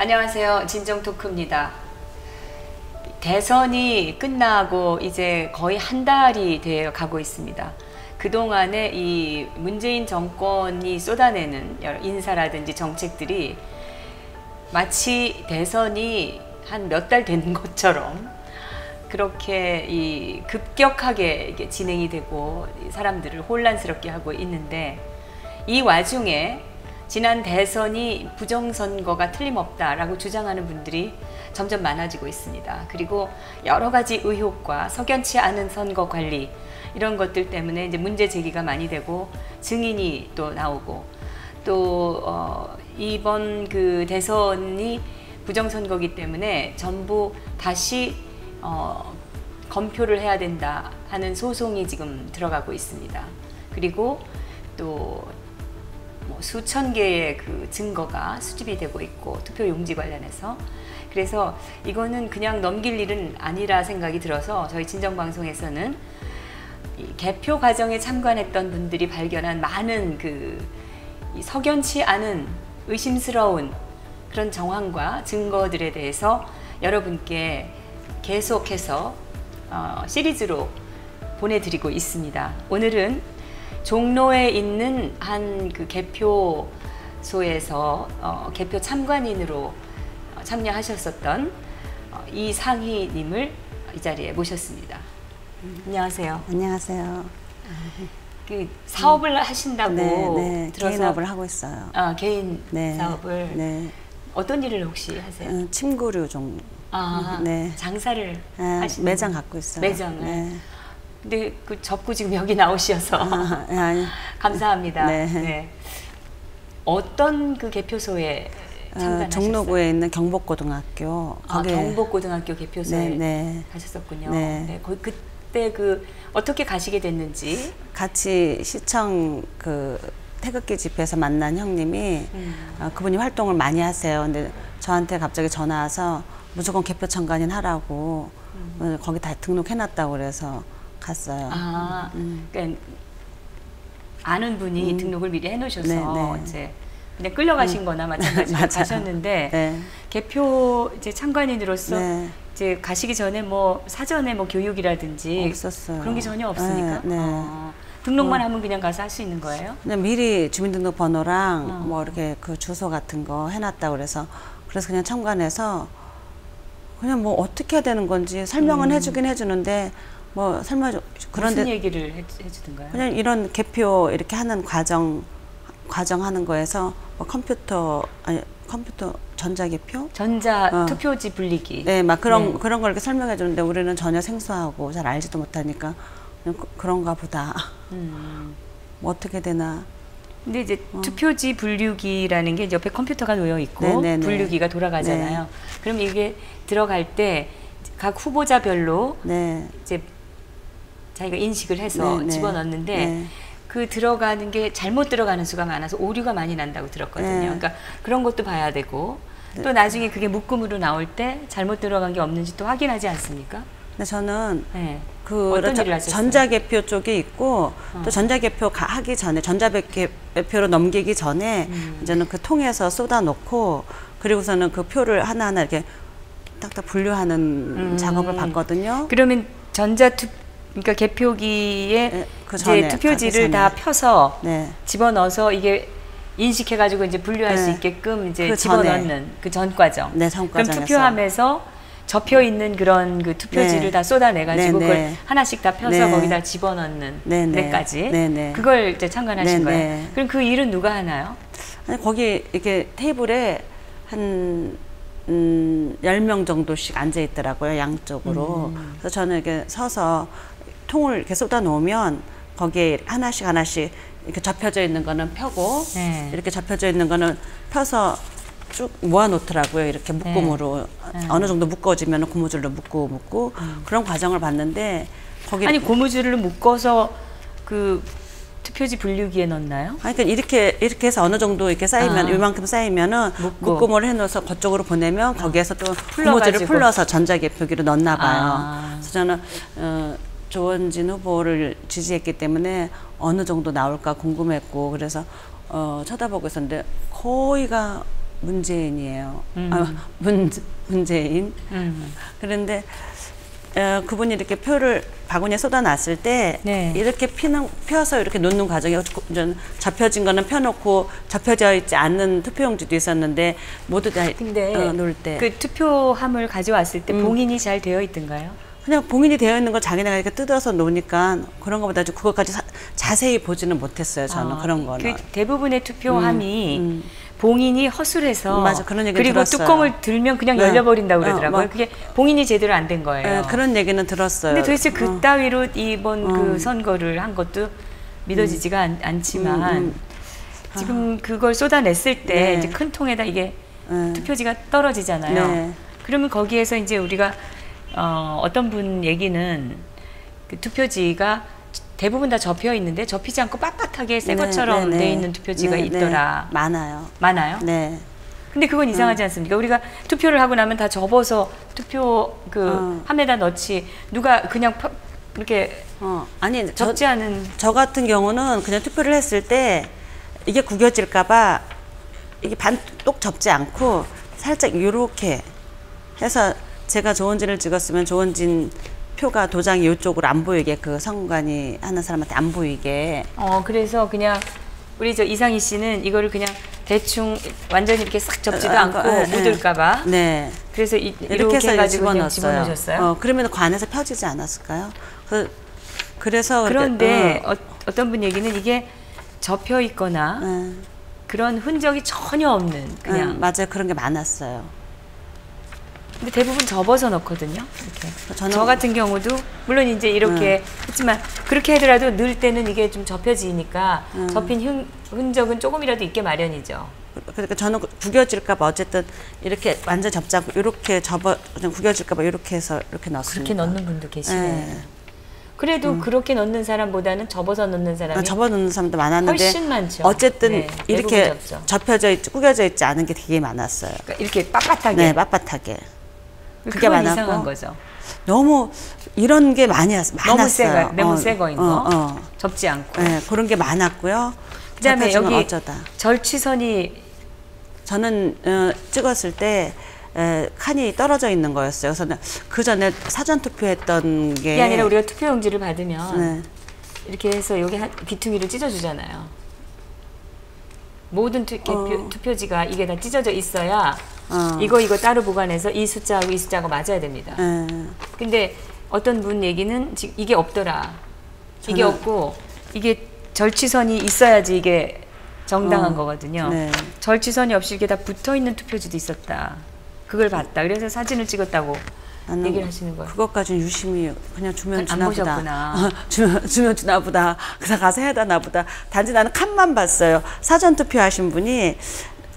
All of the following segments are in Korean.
안녕하세요. 진정토크입니다. 대선이 끝나고 이제 거의 한 달이 되어 가고 있습니다. 그동안에 이 문재인 정권이 쏟아내는 여러 인사라든지 정책들이 마치 대선이 한 몇 달 된 것처럼 그렇게 이 급격하게 이게 진행이 되고 사람들을 혼란스럽게 하고 있는데, 이 와중에 지난 대선이 부정선거가 틀림없다라고 주장하는 분들이 점점 많아지고 있습니다. 그리고 여러 가지 의혹과 석연치 않은 선거 관리, 이런 것들 때문에 이제 문제 제기가 많이 되고 증인이 또 나오고, 또 이번 그 대선이 부정선거기 때문에 전부 다시 검표를 해야 된다 하는 소송이 지금 들어가고 있습니다. 그리고 또 뭐 수천 개의 그 증거가 수집이 되고 있고, 투표 용지 관련해서. 그래서 이거는 그냥 넘길 일은 아니라 생각이 들어서 저희 진정방송에서는 이 개표 과정에 참관했던 분들이 발견한 많은 그 석연치 않은 의심스러운 그런 정황과 증거들에 대해서 여러분께 계속해서 시리즈로 보내드리고 있습니다. 오늘은 종로에 있는 한 그 개표소에서 개표 참관인으로 참여하셨었던 이상희님을 이 자리에 모셨습니다. 안녕하세요. 안녕하세요. 그 사업을 하신다고 네, 들어서 개인업을 하고 있어요. 개인 네, 사업을. 네. 어떤 일을 혹시 하세요? 침구류 종. 네. 장사를 하시는 매장 갖고 있어요. 매장을. 네. 근데 그 접고 지금 여기 나오셔서 아니. 감사합니다. 네. 네. 어떤 그 개표소에 참관하셨어요? 종로구에 있는 경복고등학교. 경복고등학교 개표소에 네. 가셨었군요. 네. 네. 거기 그때 그 어떻게 가시게 됐는지. 같이 시청 그 태극기 집회에서 만난 형님이 그분이 활동을 많이 하세요. 근데 저한테 갑자기 전화 와서 무조건 개표 참관인 하라고 거기 다 등록해놨다고 그래서 갔어요. 그러니까 아는 분이 등록을 미리 해놓으셔서 네. 이제 그냥 끌려가신 거나 마찬가지로 가셨는데, 네. 개표 이제 참관인으로서 네. 이제 가시기 전에 뭐 사전에 뭐 교육이라든지 없었어요. 그런 게 전혀 없으니까. 네. 등록만 하면 그냥 가서 할 수 있는 거예요? 그냥 미리 주민등록번호랑 뭐 이렇게 그 주소 같은 거 해놨다고 그래서 그냥 참관해서 그냥 뭐 어떻게 해야 되는 건지 설명은 해주긴 해주는데 뭐 설명 그런데 무슨 얘기를 해주던가요? 그냥 이런 개표 이렇게 하는 과정 하는 거에서 뭐 컴퓨터 전자개표? 투표지 분리기. 네, 막 그런 걸 이렇게 설명해 주는데 우리는 전혀 생소하고 잘 알지도 못하니까 그냥 그런가 보다. 뭐 어떻게 되나. 근데 이제 투표지 분류기라는 게 이제 옆에 컴퓨터가 놓여 있고 네네네. 분류기가 돌아가잖아요. 네. 그럼 이게 들어갈 때 각 후보자별로 네. 이제 자기가 인식을 해서 네네. 집어넣는데 네. 그 들어가는 게 잘못 들어가는 수가 많아서 오류가 많이 난다고 들었거든요. 네. 그러니까 그런 것도 봐야 되고, 또 나중에 그게 묶음으로 나올 때 잘못 들어간 게 없는지 또 확인하지 않습니까? 근데 저는 네. 그 어떤 일을 하셨어요? 전자개표 쪽에 있고 또 전자개표 하기 전에 전자개표로 넘기기 전에 이제는 그 통에서 쏟아놓고 그리고서는 그 표를 하나하나 이렇게 딱딱 분류하는 작업을 받거든요. 그러면 그러니까 개표기에 그 이제 전에, 투표지를 다 펴서 네. 집어넣어서 이게 인식해가지고 이제 분류할 수 있게끔 이제 집어넣는 그 전 과정. 네, 전 과정에서. 그럼 투표하면서 접혀 있는 그런 그 투표지를 다 쏟아내가지고 그걸 하나씩 다 펴서 거기다 집어넣는 데까지. 그걸 이제 참관하신 거예요. 그럼 그 일은 누가 하나요? 아니, 거기 이렇게 테이블에 한 10명 정도씩 앉아 있더라고요, 양쪽으로. 그래서 저는 이렇게 서서 통을 이렇게 쏟아 놓으면 거기에 하나씩 이렇게 접혀져 있는 거는 펴고 이렇게 접혀져 있는 거는 펴서 쭉 모아 놓더라고요. 이렇게 묶음으로. 어느 정도 묶어지면 고무줄로 묶고 그런 과정을 봤는데 거기 아니 고무줄을 묶어서 그 투표지 분류기에 넣나요? 아니, 그러니까 이렇게 해서 어느 정도 이렇게 쌓이면 이만큼 쌓이면은 묶음을 해놓아서 그쪽으로 보내면 거기에서 또 고무줄을 풀러서 전자개표기로 넣나 봐요. 그래서 저는 조원진 후보를 지지했기 때문에 어느 정도 나올까 궁금했고 그래서 쳐다보고 있었는데 거의가 문재인이에요. 문재인. 그런데 그분이 이렇게 표를 바구니에 쏟아놨을 때 네. 이렇게 펴서 이렇게 놓는 과정이 접혀진 거는 펴놓고 접혀져 있지 않는 투표용지도 있었는데 모두 다 근데 놓을 때 그 투표함을 가져왔을 때 봉인이 잘 되어 있던가요? 그냥 봉인이 되어 있는 거 자기네가 이렇게 뜯어서 놓으니까 그런 거보다 그것까지 자세히 보지는 못했어요. 저는 그런 거는. 그 대부분의 투표함이 봉인이 허술해서 맞아, 그런 얘기 그리고 들었어요. 뚜껑을 들면 그냥 네. 열려버린다고 그러더라고요. 뭐, 그게 봉인이 제대로 안 된 거예요. 네, 그런 얘기는 들었어요. 근데 도대체 그따위로 이번 그 선거를 한 것도 믿어지지가 않지만 지금 그걸 쏟아냈을 때 네. 이제 큰 통에다 이게 네. 투표지가 떨어지잖아요. 네. 그러면 거기에서 이제 우리가 어떤 분 얘기는 그 투표지가 대부분 다 접혀 있는데 접히지 않고 빳빳하게 새 것처럼 돼 있는 투표지가 있더라. 많아요. 많아요? 네. 근데 그건 이상하지 않습니까? 우리가 투표를 하고 나면 다 접어서 투표 그 함에다 넣지 누가 그냥 이렇게 아니 접지 않은 저 같은 경우는 그냥 투표를 했을 때 이게 구겨질까봐 이게 반독 접지 않고 살짝 이렇게 해서 제가 조원진을 찍었으면 조원진 표가 도장이 이쪽으로 안 보이게 그 선관위 하는 사람한테 안 보이게. 그래서 그냥 우리 저 이상희 씨는 이거를 그냥 대충 완전히 이렇게 싹 접지도 않고 묻을까봐. 네. 그래서 이렇게 해가지고 그냥 집어넣으셨어요. 그러면 관에서 펴지지 않았을까요? 그래서 그런데 어떤 분 얘기는 이게 접혀 있거나 그런 흔적이 전혀 없는 그냥. 맞아요. 그런 게 많았어요. 근데 대부분 접어서 넣거든요. 이렇게. 저 같은 경우도 물론 이제 이렇게 했지만 그렇게 하더라도 넣을 때는 이게 좀 접혀지니까 접힌 흔적은 조금이라도 있게 마련이죠. 그러니까 저는 구겨질까봐 어쨌든 이렇게 완전 접지 않고 이렇게 좀 구겨질까봐 이렇게 해서 이렇게 넣었습니다. 그렇게 넣는 분도 계시네요. 그래도 그렇게 넣는 사람보다는 접어서 넣는 사람이 접어 넣는 사람도 많았는데 훨씬 많죠. 어쨌든 네, 이렇게 접혀져 있지 구겨져 있지 않은 게 되게 많았어요. 그러니까 이렇게 빳빳하게. 네, 빳빳하게. 그게 이상한 거죠. 너무 이런 게 많았어요. 너무 새 거인 거. 접지 않고. 네, 그런 게 많았고요. 그다음에 여기 어쩌다. 절취선이 저는 찍었을 때 칸이 떨어져 있는 거였어요. 그래서 그 전에 사전 투표했던 게 그게 아니라 우리가 투표용지를 받으면 이렇게 해서 여기 귀퉁이를 찢어주잖아요. 모든 투표지가 이게 다 찢어져 있어야 이거 따로 보관해서 이 숫자하고 이 숫자가 맞아야 됩니다. 근데 어떤 분 얘기는 지금 이게 없더라. 이게 없고 이게 절취선이 있어야지 이게 정당한 거거든요. 네. 절취선이 없이 이게 다 붙어있는 투표지도 있었다. 그걸 봤다. 그래서 사진을 찍었다고 얘기를 하시는 거예요. 그것까지는 유심히 그냥 주면 안 주나 보다. 보셨구나. 주면 주나 보다. 그래서 가서 해야 되나 보다. 단지 나는 칸만 봤어요. 사전 투표하신 분이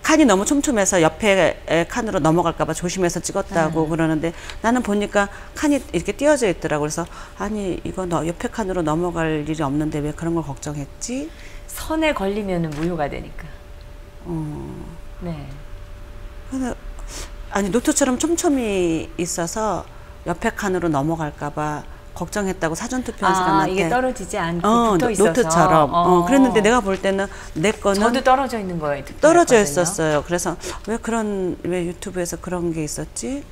칸이 너무 촘촘해서 옆에 칸으로 넘어갈까 봐 조심해서 찍었다고 그러는데 나는 보니까 칸이 이렇게 띄어져 있더라고. 그래서 아니 이거 옆에 칸으로 넘어갈 일이 없는데 왜 그런 걸 걱정했지? 선에 걸리면 무효가 되니까. 네. 근데 아니 노트처럼 촘촘히 있어서 옆에 칸으로 넘어갈까 봐 걱정했다고 사전 투표한 사람한테 이게 떨어지지 않고 붙어 있어서 노트처럼 그랬는데 내가 볼 때는 내 거는 저도 떨어져 있는 거예요. 떨어져 있었어요. 그래서 왜 유튜브에서 그런 게 있었지?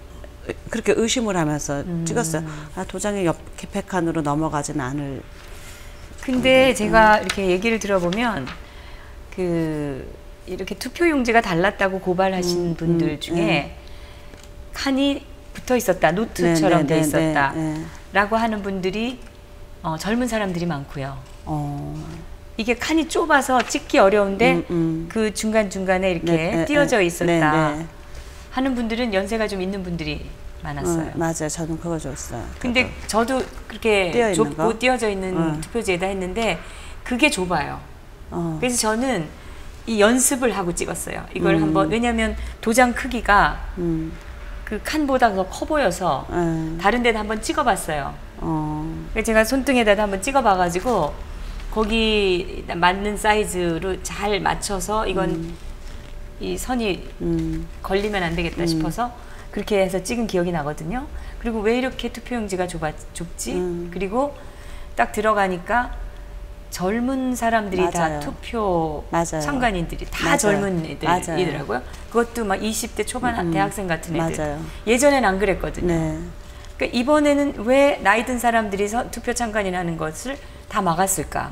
그렇게 의심을 하면서 찍었어요. 도장이 옆에 칸으로 넘어가지는 않을. 근데 제가 이렇게 얘기를 들어보면 이렇게 투표용지가 달랐다고 고발하신 분들 중에 칸이 붙어 있었다, 노트처럼 돼 있었다 라고 하는 분들이 젊은 사람들이 많고요. 이게 칸이 좁아서 찍기 어려운데 그 중간중간에 이렇게 띄어져 있었다 하는 분들은 연세가 좀 있는 분들이 많았어요. 맞아요. 저는 그거 줬어요. 근데 저도 그렇게 좁고 띄어져 있는 투표지에다 했는데 그게 좁아요. 그래서 저는 이 연습을 하고 찍었어요. 이걸 한번, 왜냐면 도장 크기가 그 칸보다 더 커 보여서 다른 데다 한번 찍어봤어요. 그래서 제가 손등에다 한번 찍어봐가지고 거기 맞는 사이즈로 잘 맞춰서 이건 이 선이 걸리면 안 되겠다 싶어서 그렇게 해서 찍은 기억이 나거든요. 그리고 왜 이렇게 투표용지가 좁지? 그리고 딱 들어가니까 젊은 사람들이 맞아요. 다 투표 맞아요. 참관인들이 다 맞아요. 젊은 애들이더라고요. 그것도 막 20대 초반 대학생 같은 애들. 맞아요. 예전엔 안 그랬거든요. 네. 그러니까 이번에는 왜 나이 든 사람들이 투표 참관이라는 것을 다 막았을까?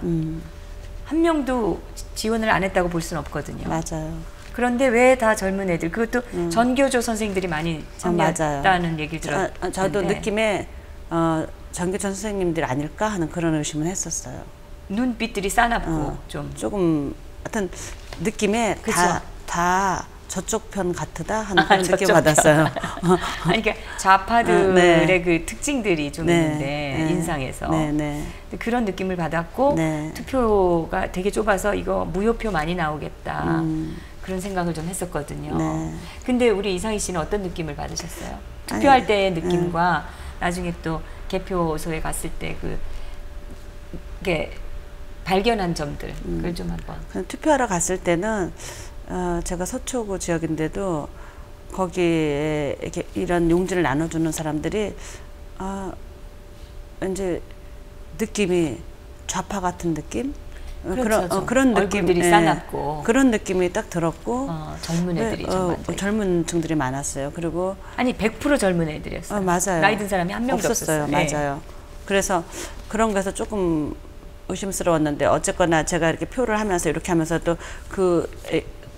한 명도 지원을 안 했다고 볼 수는 없거든요. 맞아요. 그런데 왜 다 젊은 애들? 그것도 전교조 선생들이 많이 참여했다는 얘기를 들었는데 저도 느낌에 전교조 선생님들 아닐까 하는 그런 의심은 했었어요. 눈빛들이 싸납고 좀 조금 하여튼 느낌에 그쵸? 다 저쪽 편 같으다 하는 그런 느낌 받았어요. 아니, 그러니까 좌파들의 네. 그 특징들이 좀 네. 있는데 네. 인상에서 네. 네. 그런 느낌을 받았고 네. 투표가 되게 좁아서 이거 무효표 많이 나오겠다 그런 생각을 좀 했었거든요. 네. 근데 우리 이상희 씨는 어떤 느낌을 받으셨어요? 투표할 때의 느낌과 나중에 또 개표소에 갔을 때 그게 발견한 점들 그걸 좀 한번. 투표하러 갔을 때는 제가 서초구 지역인데도 거기에 이렇게 이런 용지를 나눠주는 사람들이 이제 느낌이 좌파 같은 느낌? 그렇죠, 그런 느낌, 얼굴들이 싸납고 그런 느낌이 딱 들었고 젊은 애들이 젊은 층들이 많았어요. 그리고 아니 100% 젊은 애들이었어요. 맞아요. 나이 든 사람이 한 명도 없었어요. 맞아요. 그래서 그런 거에서 조금 의심스러웠는데 어쨌거나 제가 이렇게 표를 하면서 이렇게 하면서도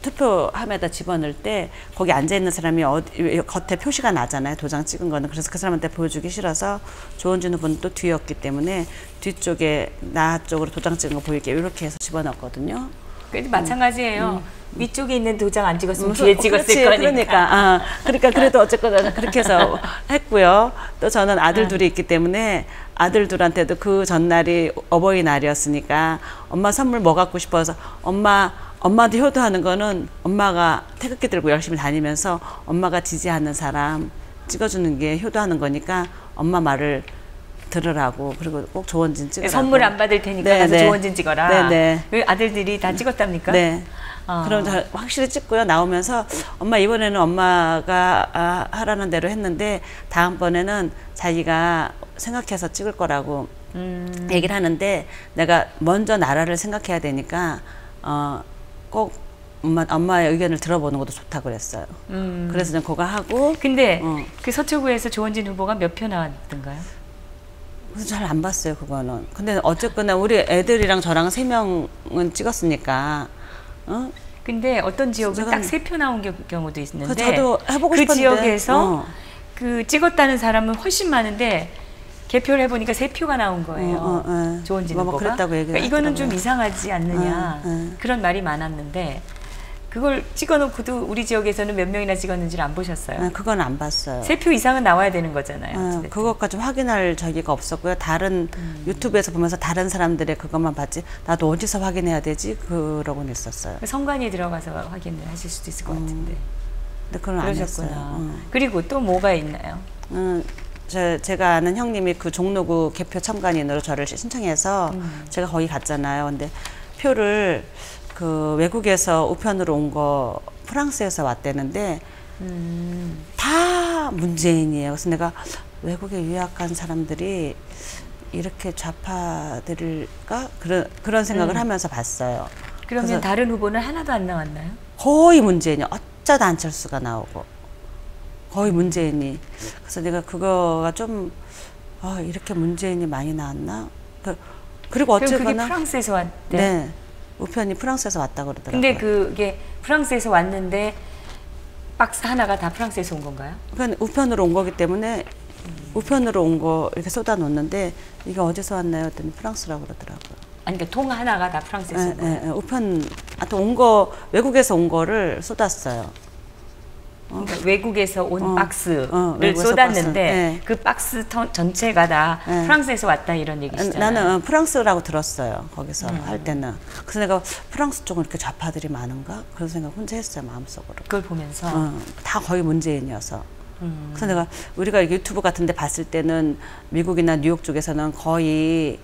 투표함에다 집어넣을 때 거기 앉아 있는 사람이 겉에 표시가 나잖아요. 도장 찍은 거는. 그래서 그 사람한테 보여주기 싫어서 조원진 후보는 또 뒤였기 때문에 뒤쪽에 나 쪽으로 도장 찍은 거 보이게 이렇게 해서 집어넣었거든요. 그래도 마찬가지예요. 위쪽에 있는 도장 안 찍었으면 뒤에 찍었을 거니까. 그러니까 그래도 어쨌거나 그렇게 해서 했고요. 또 저는 아들 둘이 있기 때문에 아들 둘한테도 그 전날이 어버이날이었으니까 엄마 선물 뭐 갖고 싶어서 엄마도 효도하는 거는 엄마가 태극기 들고 열심히 다니면서 엄마가 지지하는 사람 찍어주는 게 효도하는 거니까 엄마 말을 들으라고. 그리고 꼭 조원진 찍으라고. 선물 안 받을 테니까 가서 조원진 찍어라. 아들들이 다 찍었답니까? 네. 그럼 확실히 찍고요. 나오면서 엄마 이번에는 엄마가 하라는 대로 했는데 다음번에는 자기가 생각해서 찍을 거라고 얘기를 하는데 내가 먼저 나라를 생각해야 되니까 꼭 엄마의 의견을 들어보는 것도 좋다고 그랬어요. 그래서 전 그거 하고. 근데 그 서초구에서 조원진 후보가 몇 표 나왔던가요? 그래서 잘 안 봤어요, 그거는. 근데 어쨌거나 우리 애들이랑 저랑 3명은 찍었으니까. 근데 어떤 지역은 딱 3표 나온 경우도 있는데 저도 해보고 그 싶었는데 지역에서 그 찍었다는 사람은 훨씬 많은데 개표를 해보니까 3표가 나온 거예요. 조원진 후보가. 그랬다고 그러니까 이거는 좀 이상하지 않느냐 그런 말이 많았는데 그걸 찍어놓고도 우리 지역에서는 몇 명이나 찍었는지를 안 보셨어요? 그건 안 봤어요. 3표 이상은 나와야 되는 거잖아요. 그것까지 확인할 저기가 없었고요. 다른 유튜브에서 보면서 다른 사람들의 그것만 봤지 나도 어디서 확인해야 되지? 그러고는 있었어요. 선관위에 들어가서 확인을 하실 수도 있을 것 같은데. 근데 그건 안 했어요. 그리고 또 뭐가 있나요? 제가 아는 형님이 그 종로구 개표 참관인으로 저를 신청해서 제가 거기 갔잖아요. 근데 표를 그 외국에서 우편으로 온 거 프랑스에서 왔대는데 다 문재인이에요. 그래서 내가 외국에 유학한 사람들이 이렇게 좌파들일까? 그런 생각을 하면서 봤어요. 그러면 다른 후보는 하나도 안 나왔나요? 거의 문재인이요. 어쩌다 안철수가 나오고 거의 문재인이. 그래서 내가 그거가 좀 이렇게 문재인이 많이 나왔나? 그리고 어쨌거나 그게 프랑스에서 왔대? 네. 우편이 프랑스에서 왔다고 그러더라고요. 근데 그게 프랑스에서 왔는데 박스 하나가 다 프랑스에서 온 건가요? 그러니까 우편으로 온 거기 때문에 우편으로 온 거 이렇게 쏟아 놓는데 이게 어디서 왔나요? 했더니 프랑스라고 그러더라고요. 아니 그러니까 통 하나가 다 프랑스에서 온 거예요? 우편 또 온 거 외국에서 온 거를 쏟았어요. 그러니까 외국에서 온 박스를 쏟았는데 그 박스 전체가 다 프랑스에서 왔다 이런 얘기시잖아요. 나는 프랑스라고 들었어요. 거기서 할 때는. 그래서 내가 프랑스 쪽은 이렇게 좌파들이 많은가? 그런 생각 혼자 했어요. 마음속으로. 그걸 보면서? 다 거의 문재인이어서. 그래서 내가 우리가 유튜브 같은 데 봤을 때는 미국이나 뉴욕 쪽에서는 거의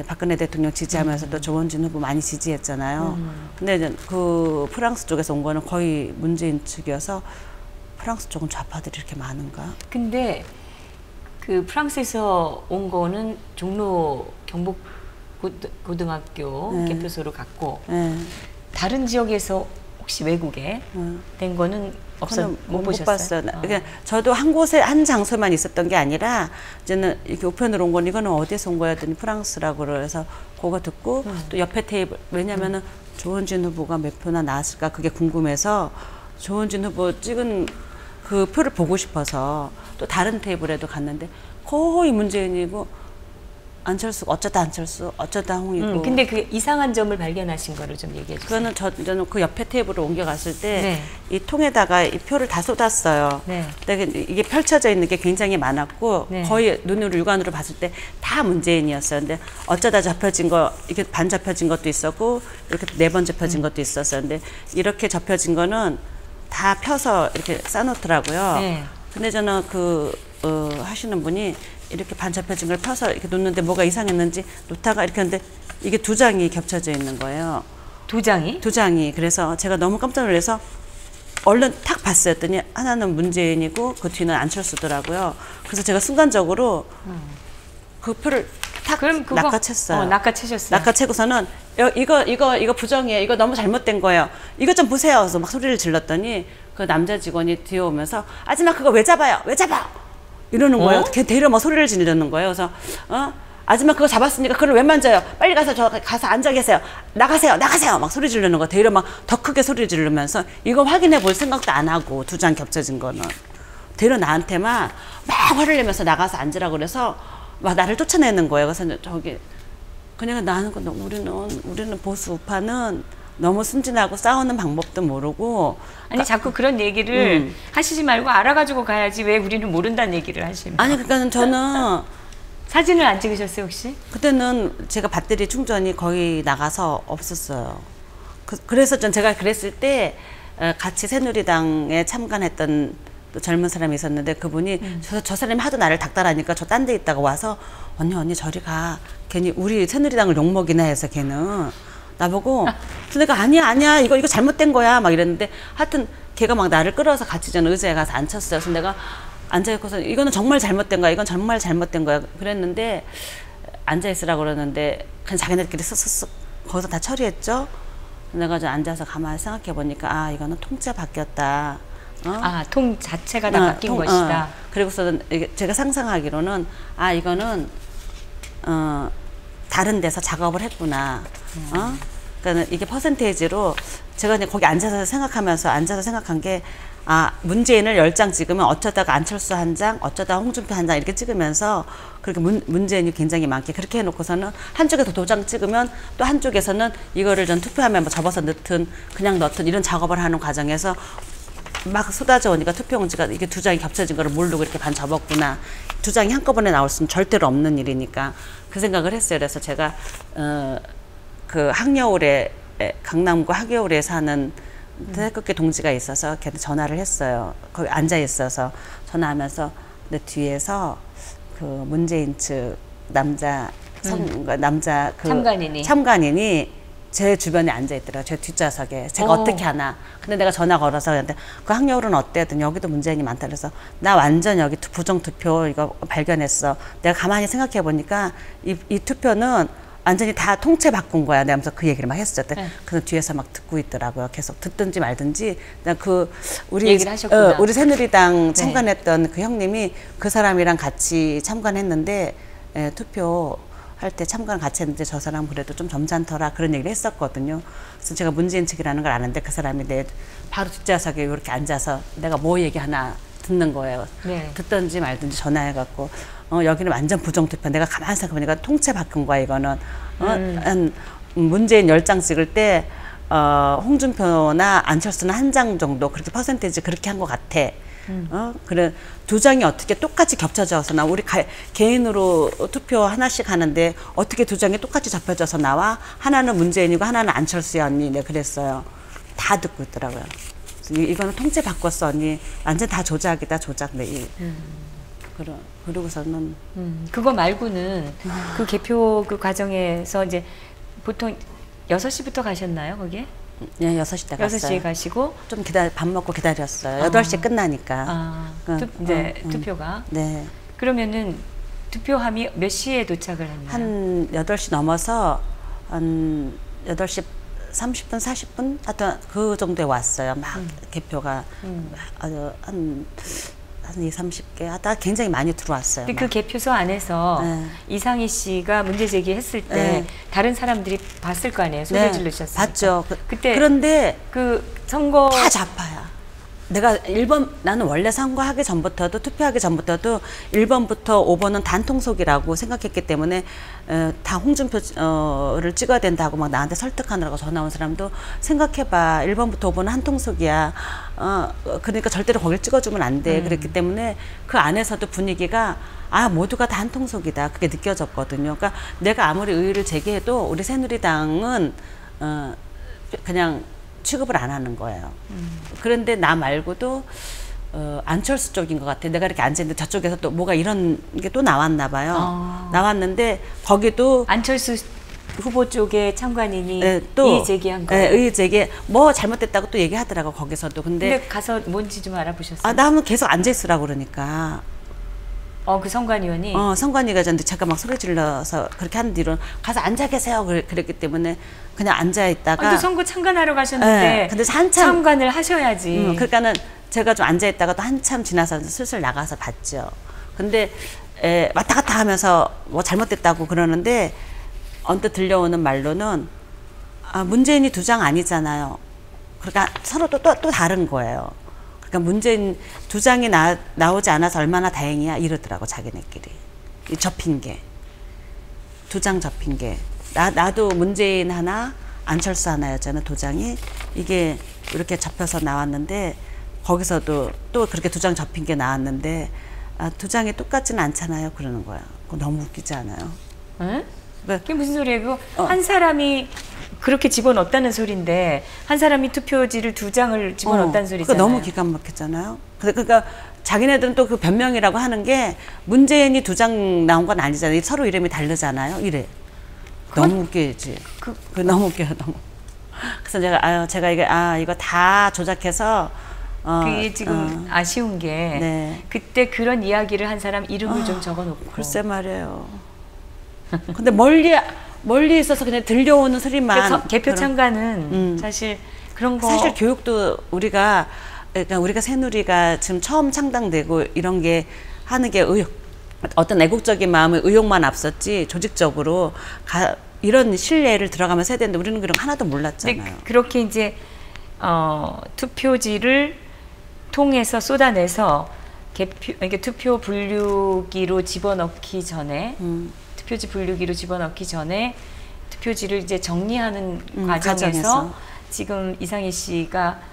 박근혜 대통령 지지하면서도 조원진 후보 많이 지지했잖아요. 근데 이제 그 프랑스 쪽에서 온 거는 거의 문재인 측이어서 프랑스 쪽은 좌파들이 이렇게 많은가? 근데 그 프랑스에서 온 거는 종로 고등학교 네. 개표소로 갔고 네. 다른 지역에서 혹시 외국에 된 거는 그거는 못 보셨어요? 봤어요. 그러니까 저도 한 곳에 한 장소만 있었던 게 아니라 이제는 이렇게 우편으로 온 건 이거는 어디서 온 거야 했더니 프랑스라고 그래서 그거 듣고 또 옆에 테이블 왜냐면은 조원진 후보가 몇 표나 나왔을까 그게 궁금해서 조원진 후보 찍은 그 표를 보고 싶어서 또 다른 테이블에도 갔는데 거의 문재인이고 안철수가 어쩌다 안철수 어쩌다 홍이고 근데 그 이상한 점을 발견하신 거를 좀 얘기해 주세요. 그거는 저는 그 옆에 테이블을 옮겨갔을 때 이 네. 통에다가 이 표를 다 쏟았어요. 네. 근데 이게 펼쳐져 있는 게 굉장히 많았고 네. 거의 눈으로 육안으로 봤을 때 다 문재인이었어요. 근데 어쩌다 접혀진 거 이렇게 반 접혀진 것도 있었고 이렇게 4번 접혀진 것도 있었어요. 근데 이렇게 접혀진 거는 다 펴서 이렇게 싸놓더라고요. 네. 근데 저는 하시는 분이 이렇게 반 접혀진 걸 펴서 이렇게 놓는데 뭐가 이상했는지 놓다가 이렇게 하는데 이게 2장이 겹쳐져 있는 거예요. 2장이? 2장이. 그래서 제가 너무 깜짝 놀라서 얼른 탁 봤어요. 했더니 하나는 문재인이고 그 뒤는 안철수더라고요. 그래서 제가 순간적으로 그 표를 탁 그럼 그거 낚아챘어요. 낚아채셨어요. 낚아채고서는 이거 부정이에요. 이거 너무 잘못된 거예요. 이것 좀 보세요. 그래서 막 소리를 질렀더니 그 남자 직원이 뒤에 오면서 아줌마 그거 왜 잡아요? 왜 잡아? 이러는 거예요. 걔 데리러 막 소리를 지르는 거예요. 그래서 아줌마 그거 잡았으니까 그걸 왜 만져요? 빨리 가서 앉아 계세요. 나가세요. 막 소리 지르는 거. 데리러 막 더 크게 소리 지르면서 이거 확인해 볼 생각도 안 하고 2장 겹쳐진 거는 데리러 나한테만 막 화를 내면서 나가서 앉으라고 그래서 막 나를 쫓아내는 거예요. 그래서 저기 그냥 나는 우리는 보수 우파는 너무 순진하고 싸우는 방법도 모르고 아니 자꾸 그런 얘기를 하시지 말고 알아가지고 가야지 왜 우리는 모른다는 얘기를 하시면 아니 그러니까 저는 사진을 안 찍으셨어요 혹시? 그때는 제가 배터리 충전이 거의 나가서 없었어요. 그래서 제가 그랬을 때 같이 새누리당에 참관했던 또 젊은 사람이 있었는데 그분이 저 사람이 하도 나를 닥달하니까 저 딴 데 있다가 와서 언니 저리 가. 괜히 우리 새누리당을 욕먹이나 해서 걔는 나보고 그래서 내가 아니야 이거 잘못된 거야 막 이랬는데 하여튼 걔가 막 나를 끌어서 같이 저는 의자에 가서 앉혔어요. 그래서 내가 앉아있고서 이거는 정말 잘못된 거야. 이건 정말 잘못된 거야. 그랬는데 앉아있으라고 그러는데 그냥 자기네들끼리 쓱쓱쓱 거기서 다 처리했죠. 내가 좀 앉아서 가만히 생각해 보니까 이거는 통째 바뀌었다. 통 자체가 다 바뀐 것이다. 그리고서는 제가 상상하기로는 이거는 다른 데서 작업을 했구나. 그러니까 이게 퍼센테이지로 제가 그냥 거기 앉아서 생각한 게 문재인을 10장 찍으면 어쩌다가 안철수 1장, 어쩌다 홍준표 1장 이렇게 찍으면서 그렇게 문재인이 굉장히 많게 그렇게 해놓고서는 한쪽에서 2장 찍으면 또 한쪽에서는 이거를 전 투표하면 뭐 접어서 넣든 그냥 넣든 이런 작업을 하는 과정에서 막 쏟아져 오니까 투표용지가 이게 2장이 겹쳐진 거를 모르고 이렇게 반 접었구나. 2장이 한꺼번에 나올 수는 절대로 없는 일이니까 그 생각을 했어요. 그래서 제가 그 학여울에 강남구 학여울에 사는 태극기 동지가 있어서 걔한테 전화를 했어요. 거기 앉아 있어서 전화하면서 내 뒤에서 그 문재인 측 남자 참관인이 제 주변에 앉아 있더라고요. 제 뒷좌석에. 제가 어떻게 하나. 근데 내가 전화 걸어서 그랬는데 그 학여울은 어때? 했더니 여기도 문재인이 많다. 그래서 나 완전 여기 부정투표 이거 발견했어. 내가 가만히 생각해 보니까 이 투표는 완전히 다 통째 바꾼 거야. 내가 하면서 그 얘기를 막 했었죠. 그래서 뒤에서 막 듣고 있더라고요. 계속 듣든지 말든지. 우리 새누리당 참관했던 그 형님이 그 사람이랑 같이 참관했는데 투표 할 때 참관 같이 했는데 저 사람 그래도 좀 점잖더라 그런 얘기를 했었거든요. 그래서 제가 문재인 측이라는 걸 아는데 그 사람이 내 바로 뒷좌석에 이렇게 앉아서 내가 뭐 얘기하나 듣는 거예요. 듣든지 말든지 전화해갖고 여기는 완전 부정투표. 내가 가만히 생각해보니까 통째 바꾼 거야 이거는. 문재인 10장 찍을 때 홍준표나 안철수는 1장 정도 그렇게 퍼센테이지 그렇게 한 것 같아. 그래 2장이 어떻게 똑같이 겹쳐져서 우리 개인으로 투표 하나씩 하는데 어떻게 2장이 똑같이 접혀져서 나와? 하나는 문재인이고 하나는 안철수야 언니. 네 그랬어요. 다 듣고 있더라고요. 이거는 통째 바꿨어 언니. 완전 다 조작이다 조작. 네. 그러고서는 그거 말고는 그 개표 그 과정에서 이제 보통 6시부터 가셨나요 거기에? 네, 6시 때 갔어요. 6시에 가시고 좀 밥 먹고 기다렸어요. 8시에 끝나니까. 투표가. 네. 그러면은 투표함이 몇 시에 도착을 했나요? 한 8시 넘어서 한 8시 30분, 40분? 하여튼 그 정도에 왔어요. 막 개표가 한 2, 30개 하다 굉장히 많이 들어왔어요. 근데 그 개표소 안에서 네. 이상희 씨가 문제 제기했을 때 네. 다른 사람들이 봤을 거 아니에요? 소리 네, 지르셨으니까. 봤죠. 그때 그런데 그 선거 다 좌파야. 내가 1번, 나는 원래 선거하기 전부터도, 투표하기 전부터도 1번부터 5번은 단통속이라고 생각했기 때문에 다 홍준표를 찍어야 된다고 막 나한테 설득하느라고 전화 온 사람도 생각해봐. 1번부터 5번은 한 통속이야. 그러니까 절대로 거길 찍어주면 안 돼. 그랬기 때문에 그 안에서도 분위기가 모두가 다 한 통속이다. 그게 느껴졌거든요. 그러니까 내가 아무리 의의를 제기해도 우리 새누리당은 그냥 취급을 안 하는 거예요. 그런데 나 말고도 안철수 쪽인 것 같아. 내가 이렇게 앉아있는데 저쪽에서 또 뭐가 이런 게 또 나왔나 봐요. 나왔는데 거기도 안철수 후보 쪽의 참관인이 또 이의 제기한 거예요. 의의 제기 뭐 잘못됐다고 또 얘기하더라고 거기서도. 근데 가서 뭔지 좀 알아보셨어요? 나는 계속 앉아있으라고 그러니까. 그 선관위원이 선관위가 전데 제가 막 소리 질러서 그렇게 한 뒤로 가서 앉아 계세요. 그랬기 때문에 그냥 앉아 있다가. 또 선거 참관하러 가셨는데 근데 한참 참관을 하셔야지. 그러니까는 제가 좀 앉아 있다가 또 한참 지나서 슬슬 나가서 봤죠. 근데 왔다 갔다 하면서 뭐 잘못됐다고 그러는데 언뜻 들려오는 말로는 문재인이 두 장 아니잖아요. 그러니까 서로 또 다른 거예요. 그러니까 문재인 두 장이 나오지 않아서 얼마나 다행이야 이러더라고 자기네끼리. 접힌 게. 두 장 접힌 게. 나도 문재인 하나 안철수 하나였잖아 도장이. 이게 이렇게 접혀서 나왔는데 거기서도 또 그렇게 두 장 접힌 게 나왔는데 두 장이 똑같지는 않잖아요 그러는 거야. 그거 너무 웃기지 않아요? 응? 그게 무슨 소리예요? 한 사람이 그렇게 집어넣었다는 소리인데 한 사람이 투표지를 두 장을 집어넣었다는 소리잖아요. 그거 너무 기가 막혔잖아요. 그러니까 자기네들은 또 그 변명이라고 하는 게 문재인이 두 장 나온 건 아니잖아요. 서로 이름이 다르잖아요. 이래. 너무 웃기지. 그 너무 웃겨요. 너무. 그래서 제가 이거 다 조작해서 그게 지금 아쉬운 게 네. 그때 그런 이야기를 한 사람 이름을 좀 적어놓고. 글쎄 말이에요. 근데 멀리 있어서 그냥 들려오는 소리만. 개표 참관은 사실 그런 거. 사실 교육도 그러니까 우리가 새누리가 지금 처음 창당되고 이런 게 하는 게 어떤 애국적인 마음의 의욕만 앞섰지 조직적으로 이런 신뢰를 들어가면서 해야 되는데 우리는 그런 거 하나도 몰랐잖아요. 그렇게 이제 투표지를 통해서 쏟아내서 투표 분류기로 집어넣기 전에 투표지 분류기로 집어넣기 전에 투표지를 이제 정리하는 과정에서 지금 이상희 씨가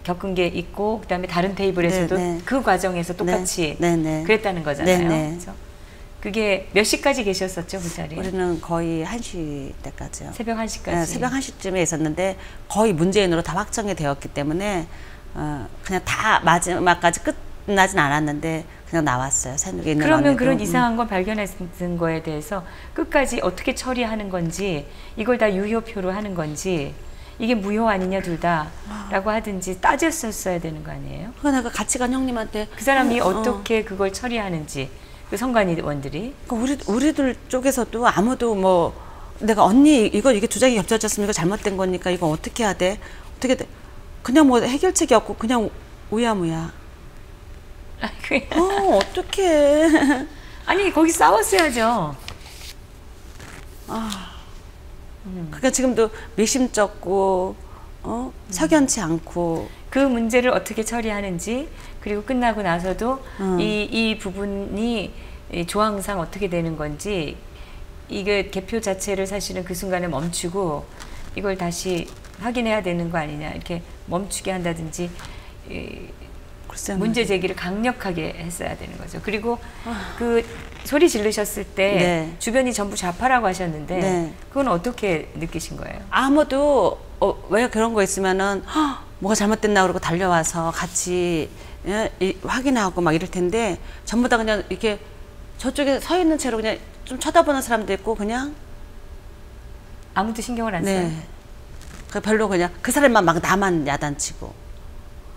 겪은 게 있고 그다음에 다른 테이블에서도 그 과정에서 똑같이 그랬다는 거잖아요. 그렇죠? 그게 몇 시까지 계셨었죠, 그 자리에? 우리는 거의 1시 때까지요. 새벽 1시까지? 네, 새벽 1시쯤에 있었는데 거의 문재인으로 다 확정이 되었기 때문에 그냥 다 마지막까지 끝나진 않았는데 그냥 나왔어요. 새누리에 있는 그러면 언니도. 그런 이상한 걸 발견했던 거에 대해서 끝까지 어떻게 처리하는 건지 이걸 다 유효표로 하는 건지 이게 무효 아니냐 둘 다 라고 하든지 따졌었어야 되는 거 아니에요? 그러니까 내가 같이 간 형님한테 그 사람이 어떻게 그걸 처리하는지 그 선관위원들이 그러니까 우리들 쪽에서도 아무도 뭐 내가 언니 이게 두 장이 겹쳐졌으면 이거 잘못된 거니까 이거 어떻게 해야 돼? 어떻게 돼? 그냥 뭐 해결책이 없고 그냥 우야무야. 어떡해. 아니 거기 싸웠어야죠. 그러니까 지금도 미심쩍고 석연치 않고 그 문제를 어떻게 처리하는지 그리고 끝나고 나서도 이 부분이 조항상 어떻게 되는 건지 이게 개표 자체를 사실은 그 순간에 멈추고 이걸 다시 확인해야 되는 거 아니냐 이렇게 멈추게 한다든지 문제 제기를 강력하게 했어야 되는 거죠. 그리고 그 소리 지르셨을 때 주변이 전부 좌파라고 하셨는데 그건 어떻게 느끼신 거예요? 아무도 왜 그런 거 있으면은 뭐가 잘못됐나 그러고 달려와서 같이 확인하고 막 이럴 텐데 전부 다 그냥 이렇게 저쪽에 서 있는 채로 그냥 좀 쳐다보는 사람도 있고 그냥 아무도 신경을 안 써요. 별로 그냥 그 사람만 막 나만 야단치고.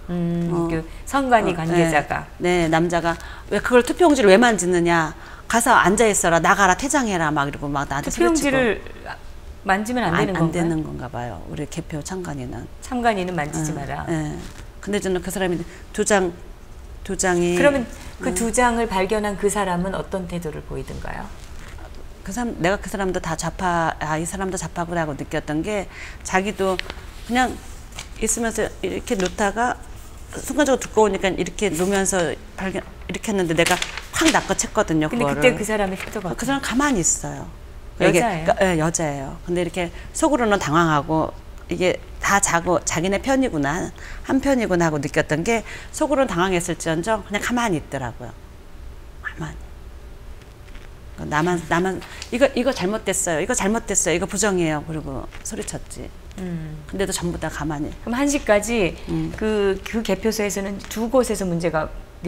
그 선관위 관계자가 남자가 왜 그걸 투표용지를 왜 만지느냐 가서 앉아 있어라, 나가라, 퇴장해라 막 이러고 막 나한테 소리치고. 투표용지를 만지면 안 되는 건가요? 안 되는 건가 봐요. 우리 개표 참관인은. 참관인은 만지지 마라. 예. 근데 저는 그 사람이 두 장이. 그러면 그 두 장을 발견한 그 사람은 어떤 태도를 보이던가요? 그 사람, 내가 그 사람도 다 이 사람도 좌파구나 하고 느꼈던 게, 자기도 그냥 있으면서 이렇게 놓다가 순간적으로 두꺼우니까 이렇게 놓으면서 이렇게 했는데 내가 확 낚아챘거든요. 근데 그거를. 그때 그 사람의 태도가 그 사람 가만히 있어요. 여자예요? 네, 여자예요. 근데 이렇게 속으로는 당황하고, 이게 다 자기네 편이구나, 한 편이구나 하고 느꼈던 게, 속으로는 당황했을지언정 그냥 가만히 있더라고요. 가만히. 나만 이거 잘못됐어요. 이거 잘못됐어요. 이거 부정이에요. 그리고 소리쳤지. 근데도 전부 다 가만히. 그럼 1시까지 그 개표소에서는 두 곳에서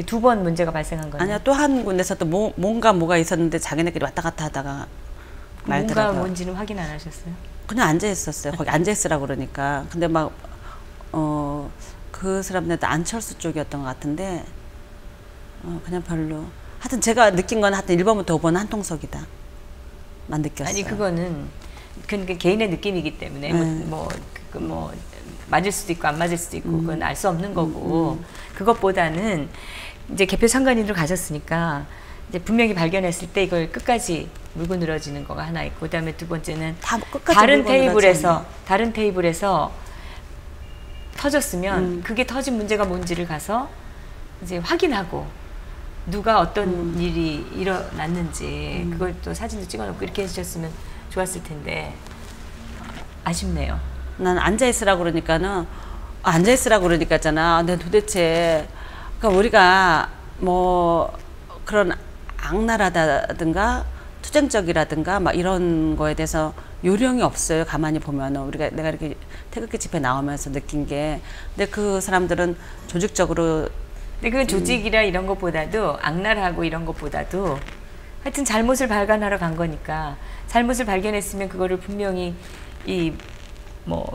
두 번 문제가 발생한 거예요? 아니요, 또 한 군데서 또 뭐가 있었는데 자기네끼리 왔다 갔다 하다가 말더라고요. 뭔가 뭔지는 확인 안 하셨어요? 그냥 앉아 있었어요. 거기 앉아 있으라고 그러니까. 근데 막 그 사람들도 안철수 쪽이었던 것 같은데 그냥 별로. 하여튼 제가 느낀 건 하여튼 1번부터 5번은 한통속이다. 만 느꼈어요. 아니 그거는 개인의 느낌이기 때문에 뭐 맞을 수도 있고 안 맞을 수도 있고 그건 알 수 없는 거고 그것보다는 이제 개표 참관인으로 가셨으니까 이제 분명히 발견했을 때 이걸 끝까지 물고 늘어지는 거가 하나 있고, 그다음에 두 번째는 다른 테이블에서 터졌으면 그게 터진 문제가 뭔지를 가서 이제 확인하고 누가 어떤 일이 일어났는지 그걸 또 사진도 찍어놓고 이렇게 해주셨으면 좋았을 텐데 아쉽네요. 난 앉아있으라고 그러니까는 앉아있으라고 그러니까 있잖아. 근데 도대체 그러니까 우리가 뭐 그런 악랄하다든가 투쟁적이라든가 막 이런 거에 대해서 요령이 없어요. 가만히 보면은 내가 이렇게 태극기 집회 나오면서 느낀 게, 근데 그 사람들은 조직적으로. 근데 그 조직이라 이런 것보다도 악랄하고 이런 것보다도 하여튼 잘못을 발견하러 간 거니까, 잘못을 발견했으면 그거를 분명히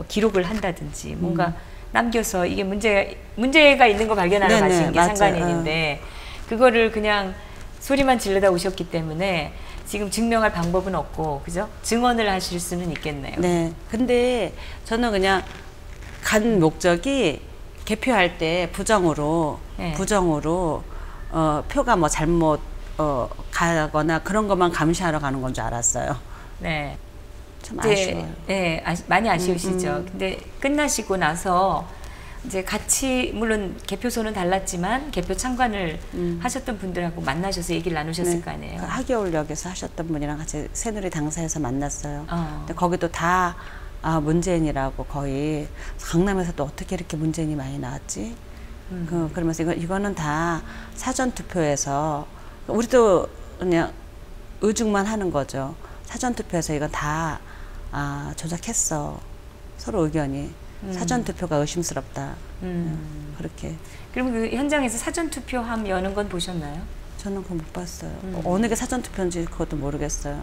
기록을 한다든지 뭔가 남겨서 이게 문제가 있는 거 발견하러 네네, 가신 게 맞아요. 상관인데 그거를 그냥 소리만 질러다 오셨기 때문에 지금 증명할 방법은 없고, 그죠? 증언을 하실 수는 있겠네요. 네. 근데 저는 그냥 간 목적이 개표할 때 부정으로 표가 뭐 잘못 가거나 그런 것만 감시하러 가는 건 줄 알았어요. 네. 참 아쉬워요. 네, 많이 아쉬우시죠. 근데 끝나시고 나서 이제 같이 물론 개표소는 달랐지만 개표 참관을 하셨던 분들하고 만나셔서 얘기를 나누셨을 네. 거 아니에요. 그 하계울역에서 하셨던 분이랑 같이 새누리 당사에서 만났어요. 근데 거기도 다 문재인이라고, 거의 강남에서도 어떻게 이렇게 문재인이 많이 나왔지? 그러면서 이거는 다 사전 투표에서, 우리도 그냥 의중만 하는 거죠. 사전 투표에서 이건 다 조작했어. 서로 의견이. 사전 투표가 의심스럽다. 그렇게. 그럼 그 현장에서 사전 투표함 여는 건 보셨나요? 저는 그거 못 봤어요. 어느 게 사전 투표인지 그것도 모르겠어요.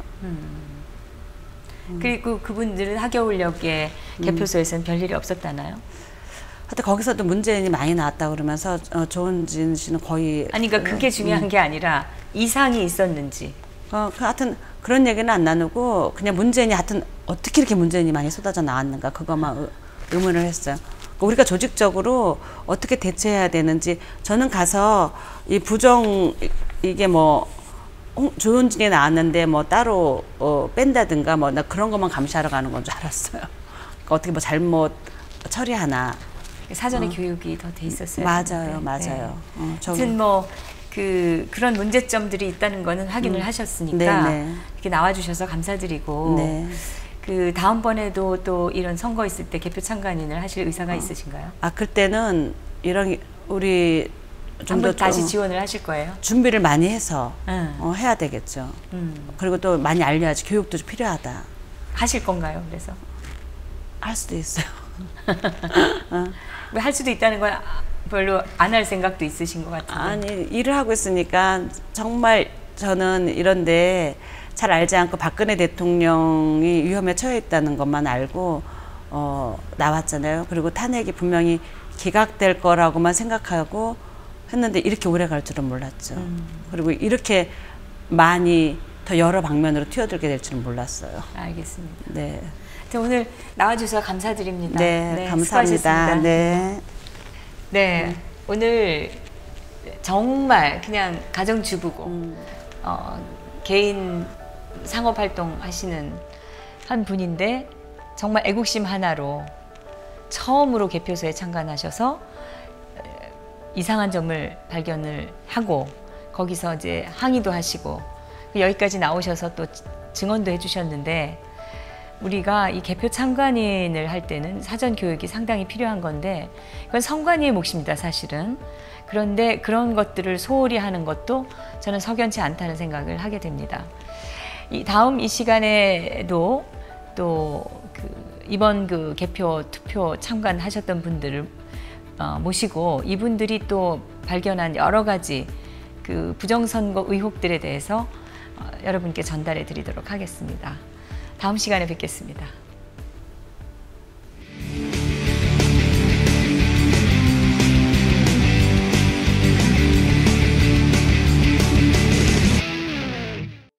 그리고 그분들은 하겨울역의 개표소에서는 별일이 없었다나요? 하여튼 거기서도 문재인이 많이 나왔다고 그러면서 조은진 씨는 거의. 아니 그러니까 그게 중요한 게 아니라 이상이 있었는지. 하여튼 그런 얘기는 안 나누고 그냥 문재인이 하여튼 어떻게 이렇게 문재인이 많이 쏟아져 나왔는가, 그것만 의문을 했어요. 우리가 조직적으로 어떻게 대처해야 되는지. 저는 가서 이 부정, 이게 뭐 조은진이 나왔는데 뭐 따로 뺀다든가 뭐 나 그런 것만 감시하러 가는 건 줄 알았어요. 그러니까 어떻게 뭐 잘못 처리하나. 사전에 교육이 더 돼 있었어요. 맞아요. 아무튼 뭐 그런 문제점들이 있다는 거는 확인을 하셨으니까 이렇게 나와주셔서 감사드리고, 그 다음번에도 또 이런 선거 있을 때 개표 참관인을 하실 의사가 있으신가요? 그때는 우리 좀 더 다시 지원을 하실 거예요? 준비를 많이 해서 해야 되겠죠. 그리고 또 많이 알려야지. 교육도 좀 필요하다. 하실 건가요? 그래서 할 수도 있어요. 왜 할 수도 있다는 건 별로 안 할 생각도 있으신 것 같은데. 아니, 일을 하고 있으니까 정말 저는 이런데 잘 알지 않고 박근혜 대통령이 위험에 처해 있다는 것만 알고 나왔잖아요. 그리고 탄핵이 분명히 기각될 거라고만 생각하고 했는데 이렇게 오래 갈 줄은 몰랐죠. 그리고 이렇게 많이 더 여러 방면으로 튀어들게 될 줄은 몰랐어요. 알겠습니다. 네. 자, 오늘 나와주셔서 감사드립니다. 네, 감사합니다. 수고하셨습니다. 네. 네, 오늘 정말 그냥 가정주부고 개인 상업활동 하시는 한 분인데 정말 애국심 하나로 처음으로 개표소에 참관하셔서 이상한 점을 발견을 하고 거기서 이제 항의도 하시고 여기까지 나오셔서 또 증언도 해주셨는데, 우리가 이 개표 참관인을 할 때는 사전 교육이 상당히 필요한 건데 그건 선관위의 몫입니다, 사실은. 그런데 그런 것들을 소홀히 하는 것도 저는 석연치 않다는 생각을 하게 됩니다. 이 시간에도 또 이번 개표 투표 참관하셨던 분들을 모시고 이분들이 또 발견한 여러 가지 부정선거 의혹들에 대해서 여러분께 전달해 드리도록 하겠습니다. 다음 시간에 뵙겠습니다.